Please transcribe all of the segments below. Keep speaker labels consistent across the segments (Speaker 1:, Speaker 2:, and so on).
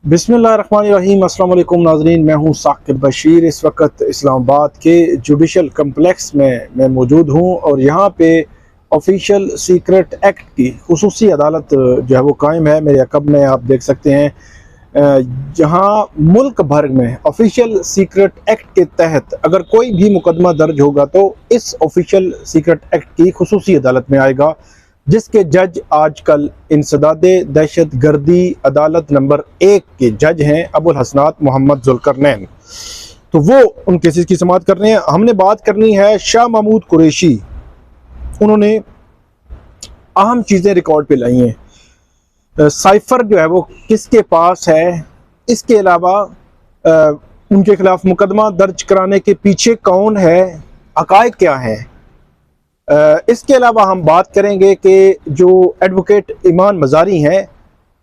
Speaker 1: बिस्मिल्लाहिर्रहमानिर्रहीम। अस्सलाम वालेकुम नाज़रीन, मैं हूं साकिब बशीर। इस वक्त इस्लामाबाद के जुडिशल कम्प्लेक्स में मैं मौजूद हूं और यहाँ पे ऑफिशियल सीक्रेट एक्ट की खुसूसी अदालत जो है वो कायम है। मेरे अकब में आप देख सकते हैं जहाँ मुल्क भर में ऑफिशियल सीक्रेट एक्ट के तहत अगर कोई भी मुकदमा दर्ज होगा तो इस ऑफिशियल सीक्रेट एक्ट की खुसूसी अदालत में आएगा, जिसके जज आजकल इंसदादे दहशत गर्दी अदालत नंबर 1 के जज हैं अबुल हसनात मोहम्मद जुल्करनैन। तो वो उन केसेस की समाअत कर रहे हैं। हमने बात करनी है शाह महमूद कुरैशी। उन्होंने अहम चीज़ें रिकॉर्ड पे लाई हैं। साइफर जो है वो किसके पास है, इसके अलावा उनके खिलाफ मुकदमा दर्ज कराने के पीछे कौन है, हक़ाइक़ क्या हैं। इसके अलावा हम बात करेंगे कि जो एडवोकेट ईमान मज़ारी हैं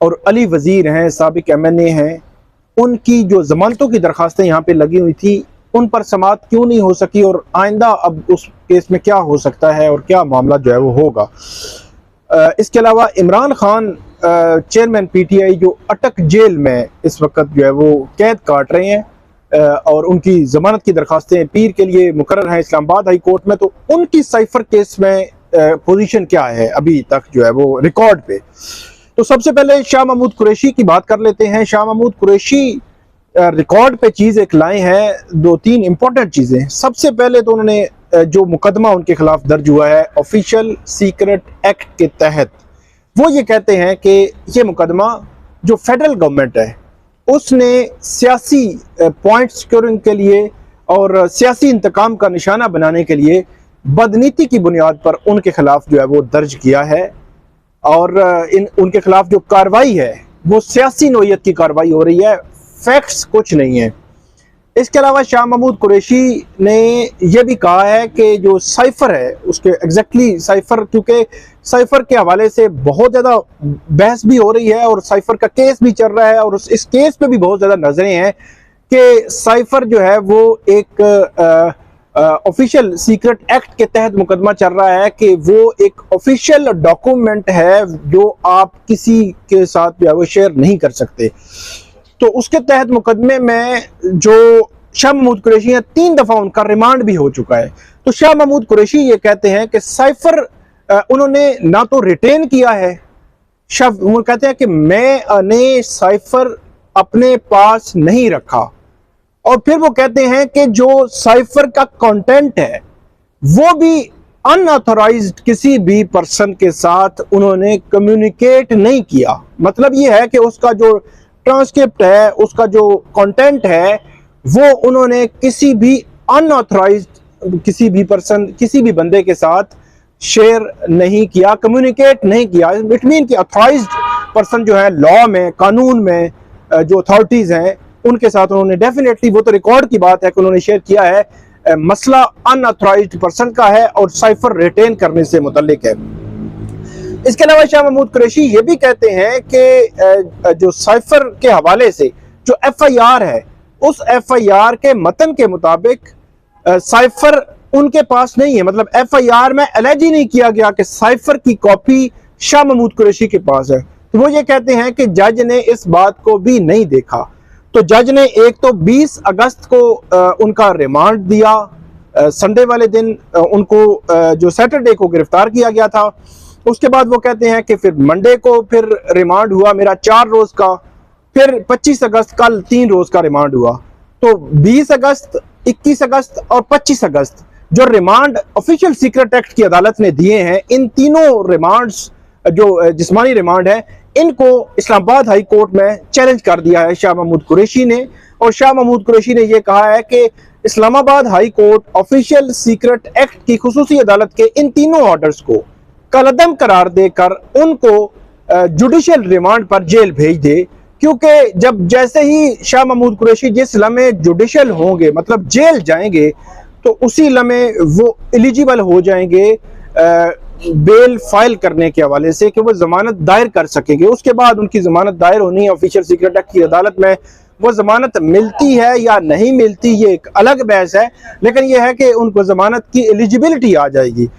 Speaker 1: और अली वज़ीर हैं, साबिक MNA हैं, उनकी जो ज़मानतों की दरख्वास्तें यहाँ पे लगी हुई थी उन पर समाअत क्यों नहीं हो सकी और आइंदा अब उस केस में क्या हो सकता है और क्या मामला जो है वो होगा। इसके अलावा इमरान खान चेयरमैन PTI जो अटक जेल में इस वक्त जो है वो कैद काट रहे हैं और उनकी ज़मानत की दरख्वास्तें पीर के लिए मुकर्रर हैं इस्लामाबाद हाई कोर्ट में, तो उनकी साइफर केस में पोजीशन क्या है अभी तक जो है वो रिकॉर्ड पे। तो सबसे पहले शाह महमूद कुरैशी की बात कर लेते हैं। शाह महमूद कुरैशी रिकॉर्ड पे चीज़ एक लाए हैं, 2-3 इंपॉर्टेंट चीज़ें। सबसे पहले तो उन्होंने जो मुकदमा उनके खिलाफ दर्ज हुआ है ऑफिशियल सीक्रेट एक्ट के तहत, वो ये कहते हैं कि ये मुकदमा जो फेडरल गवर्नमेंट है उसने सियासी पॉइंट सिक्योरिंग के लिए और सियासी इंतकाम का निशाना बनाने के लिए बदनीति की बुनियाद पर उनके खिलाफ जो है वो दर्ज किया है और उनके खिलाफ जो कार्रवाई है वो सियासी नोयत की कार्रवाई हो रही है, फैक्ट्स कुछ नहीं है। इसके अलावा शाह महमूद कुरैशी ने यह भी कहा है कि जो साइफर है उसके एग्जैक्टली साइफर, क्योंकि साइफर के हवाले से बहुत ज़्यादा बहस भी हो रही है और साइफर का केस भी चल रहा है और इस केस पे भी बहुत ज़्यादा नज़रें हैं कि साइफर जो है वो एक ऑफिशियल सीक्रेट एक्ट के तहत मुकदमा चल रहा है कि वो एक ऑफिशियल डॉक्यूमेंट है जो आप किसी के साथ जो है वो शेयर नहीं कर सकते। तो उसके तहत मुकदमे में जो शाह महमूद कुरैशी हैं 3 दफ़ा उनका रिमांड भी हो चुका है। तो शाह महमूद कुरैशी ये कहते हैं कि साइफर उन्होंने ना तो रिटेन किया है, वो कहते हैं कि मैंने साइफर अपने पास नहीं रखा, और फिर वो कहते हैं कि जो साइफर का कंटेंट है वो भी अनऑथराइज्ड किसी भी पर्सन के साथ उन्होंने कम्युनिकेट नहीं किया। मतलब ये है कि उसका जो ट्रांसक्रिप्ट है, उसका जो कंटेंट है वो उन्होंने किसी भी अनऑथराइज्ड किसी भी पर्सन, किसी भी बंदे के साथ शेयर नहीं किया, कम्युनिकेट नहीं किया। इट मीन कि ऑथराइज्ड पर्सन जो है लॉ में, कानून में जो अथॉरिटीज़ हैं उनके साथ उन्होंने डेफिनेटली, वो तो रिकॉर्ड की बात है कि उन्होंने शेयर किया है। मसला अनऑथराइज्ड पर्सन का है और साइफर रिटेन करने से मुतल्लिक है। इसके अलावा शाह महमूद कुरैशी ये भी कहते हैं कि जो साइफर के हवाले से जो FIR है उस FIR के मतन के मुताबिक साइफर उनके पास नहीं है। मतलब FIR में एलिज ही नहीं किया गया कि साइफर की कॉपी शाह महमूद कुरैशी के पास है। तो वो ये कहते हैं कि जज ने इस बात को भी नहीं देखा। तो जज ने एक तो 20 अगस्त को उनका रिमांड दिया, संडे वाले दिन उनको जो सैटरडे को गिरफ्तार किया गया था। उसके बाद वो कहते हैं कि फिर मंडे को फिर रिमांड हुआ मेरा 4 रोज़ का, फिर 25 अगस्त कल 3 रोज़ का रिमांड हुआ। तो 20 अगस्त, 21 अगस्त और 25 अगस्त जो रिमांड ऑफिशियल सीक्रेट एक्ट की अदालत ने दिए हैं, इन तीनों रिमांड्स जो जिस्मानी रिमांड है इनको इस्लामाबाद हाई कोर्ट में चैलेंज कर दिया है शाह महमूद कुरैशी ने। और शाह महमूद कुरैशी ने यह कहा है कि Islamabad high court official secret act की खुसूसी अदालत के इन तीनों ऑर्डर्स को कलअदम करार देकर उनको जुडिशियल रिमांड पर जेल भेज दे, क्योंकि जब जैसे ही शाह महमूद कुरैशी जिस लम्हे जुडिशियल होंगे, मतलब जेल जाएंगे, तो उसी लम्हे वो एलिजिबल हो जाएंगे बेल फाइल करने के हवाले से कि वो जमानत दायर कर सकेंगे। उसके बाद उनकी जमानत दायर होनी है ऑफिशियल सीक्रेट एक्ट की अदालत में। वो जमानत मिलती है या नहीं मिलती ये एक अलग बहस है, लेकिन यह है कि उनको जमानत की एलिजिबिलिटी आ जाएगी।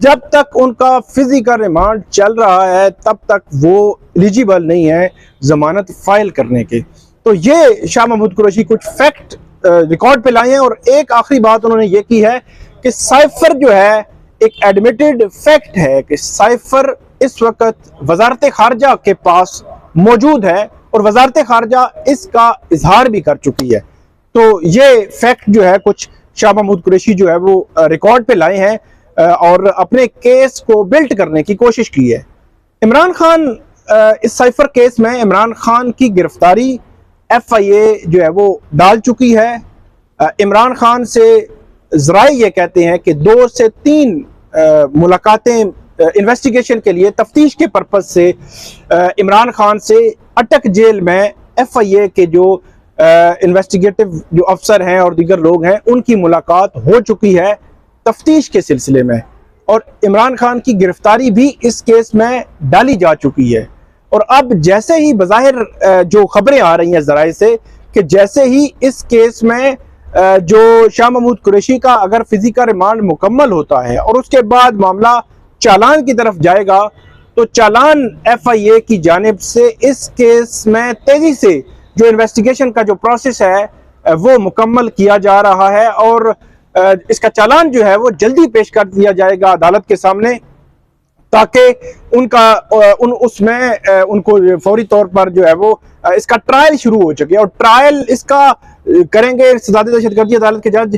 Speaker 1: जब तक उनका फिजिकल रिमांड चल रहा है तब तक वो एलिजिबल नहीं है जमानत फाइल करने के। तो ये शाह महमूद कुरैशी कुछ फैक्ट रिकॉर्ड पे लाए हैं। और एक आखिरी बात उन्होंने ये की है कि साइफर जो है एक एडमिटेड फैक्ट है कि साइफर इस वक्त वजारत खारजा के पास मौजूद है और वजारत खारजा इसका इजहार भी कर चुकी है। तो ये फैक्ट जो है कुछ शाह महमूद कुरैशी जो है वो रिकॉर्ड पे लाए हैं और अपने केस को बिल्ड करने की कोशिश की है। इमरान खान इस साइफर केस में इमरान खान की गिरफ्तारी FIA जो है वो डाल चुकी है। इमरान खान से ज़राए ये कहते हैं कि 2 से 3 मुलाकातें इन्वेस्टिगेशन के लिए तफ्तीश के पर्पज से इमरान खान से अटक जेल में FIA के जो इन्वेस्टिगेटिव जो अफसर हैं और दीगर लोग हैं उनकी मुलाकात हो चुकी है तफ्तीश के सिलसिले में। और इमरान खान की गिरफ्तारी भी इस केस में डाली जा चुकी है। और अब जैसे ही बज़ाहिर जो खबरें आ रही हैं ज़राए से कि जैसे ही इस केस में जो शाह महमूद कुरैशी का अगर फिजिकल रिमांड मुकम्मल होता है और उसके बाद मामला चालान की तरफ जाएगा तो चालान FIA की जानिब से इस केस में तेजी से जो इन्वेस्टिगेशन का जो प्रोसेस है वो मुकम्मल किया जा रहा है और इसका चालान जो है वो जल्दी पेश कर दिया जाएगा अदालत के सामने ताकि उसमें उनको फौरी तौर पर जो है वो इसका ट्रायल शुरू हो चुके और ट्रायल इसका करेंगे इस्तेदादी दहशतगर्दी अदालत के जज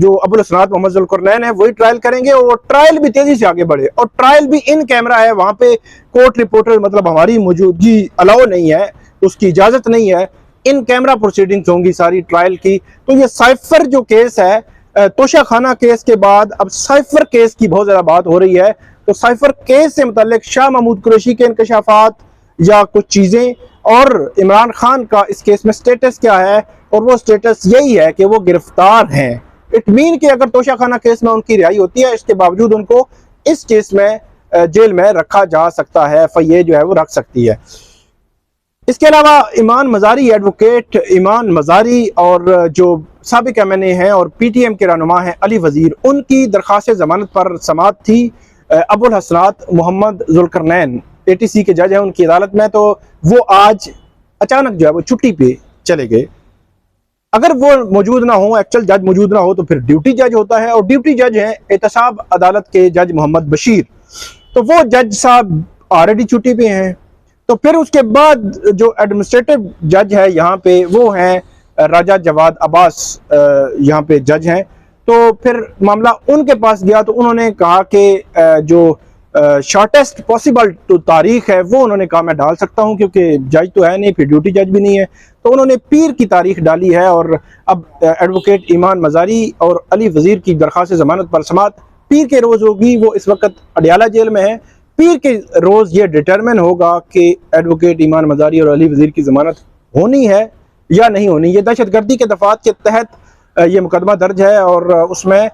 Speaker 1: जो अबुल हसनात मोहम्मद ज़ुल्करनैन है वही ट्रायल करेंगे और ट्रायल भी तेजी से आगे बढ़े और ट्रायल भी इन कैमरा है। वहां पे कोर्ट रिपोर्टर मतलब हमारी मौजूदगी अलाउ नहीं है, उसकी इजाजत नहीं है, इन कैमरा प्रोसीडिंग्स होंगी सारी ट्रायल की। तो ये साइफर जो केस है तोशा खाना केस के बाद अब साइफर केस की बहुत ज्यादा बात हो रही है। तो साइफर केस से मुताल्लिक शाह महमूद कुरैशी के इंकशाफात या कुछ चीजें और इमरान खान का इस केस में स्टेटस क्या है और वो स्टेटस यही है कि वो गिरफ्तार हैं। इट मीन कि अगर तोशा खाना केस में उनकी रिहाई होती है इसके बावजूद उनको इस केस में जेल में रखा जा सकता है, FIA जो है वो रख सकती है। इसके अलावा ईमान मज़ारी एडवोकेट ईमान मज़ारी और जो साबिक MNA हैं और PTM के रहनुमा हैं अली वजीर, उनकी दरख्वास्त जमानत पर समाअत थी अबुल हसनात मोहम्मद ज़ुल्करनैन ATC के जज हैं उनकी अदालत में। तो वो आज अचानक जो है वो छुट्टी पे चले गए। अगर वो मौजूद ना हो, एक्चुअल जज मौजूद ना हो तो फिर ड्यूटी जज होता है और ड्यूटी जज हैं एहतसाब अदालत के जज मोहम्मद बशीर। तो वो जज साहब ऑलरेडी छुट्टी पे हैं। तो फिर उसके बाद जो एडमिनिस्ट्रेटिव जज है यहाँ पे वो हैं राजा जवाद अब्बास यहाँ पे जज हैं। तो फिर मामला उनके पास गया तो उन्होंने कहा कि जो शॉर्टेस्ट पॉसिबल तो तारीख है वो उन्होंने कहा मैं डाल सकता हूं क्योंकि जज तो है नहीं, फिर ड्यूटी जज भी नहीं है। तो उन्होंने पीर की तारीख डाली है और अब एडवोकेट ईमान मज़ारी और अली वजीर की दरख्वास्त जमानत पर समाअत पीर के रोज़ होगी। वो इस वक्त अडियाला जेल में है। पीर के रोज़ ये डिटरमिन होगा कि एडवोकेट ईमान मज़ारी और अली वजीर की जमानत होनी है या नहीं होनी। ये दहशतगर्दी के दफात के तहत ये मुकदमा दर्ज है और उसमें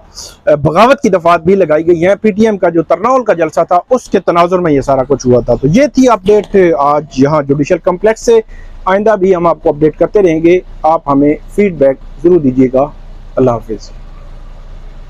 Speaker 1: बगावत की दफात भी लगाई गई है। PTM का जो तरनाउल का जलसा था उसके तनाजुर में ये सारा कुछ हुआ था। तो ये थी अपडेट आज यहाँ जुडिशल कम्प्लेक्स से। आइंदा भी हम आपको अपडेट करते रहेंगे। आप हमें फीडबैक जरूर दीजिएगा। अल्लाह हाफिज़।